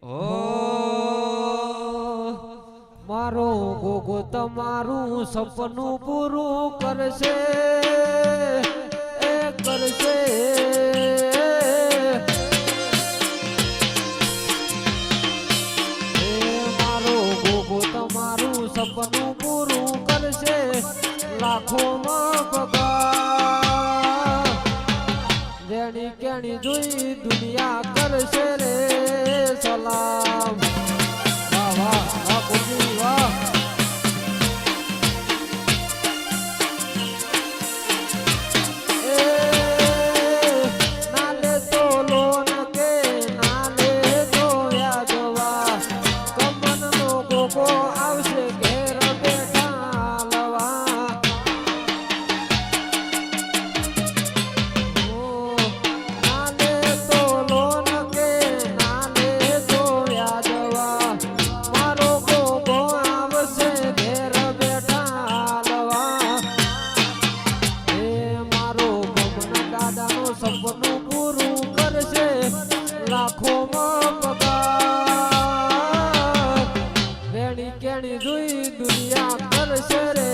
ઓ મારો ગોગો તમારું સપનું પૂરું કરશે એ કરશે મારો ગોગો તમારું સપનું પૂરું કરશે લાખોમાં પગાર જેણી કેણી જોઈ દુનિયા કરશે રે સલામ વાહ વાહ વાહ કોજી વાહ નાલે તો લોન કે નાલે તો વ્યાજવા કમન નો ગોગો આવશે ઘેર બેઠા લવા નાલે તો લોન કે નાલે તો વ્યાજવા મારો ગોગો આવશે ઘેર બેઠા લવા એ મારો ગમન દાદાનું સપનું પૂરું કરશે લાખોમાં પગાર વેણી કેણી જોઈ દુનિયા કરશે રે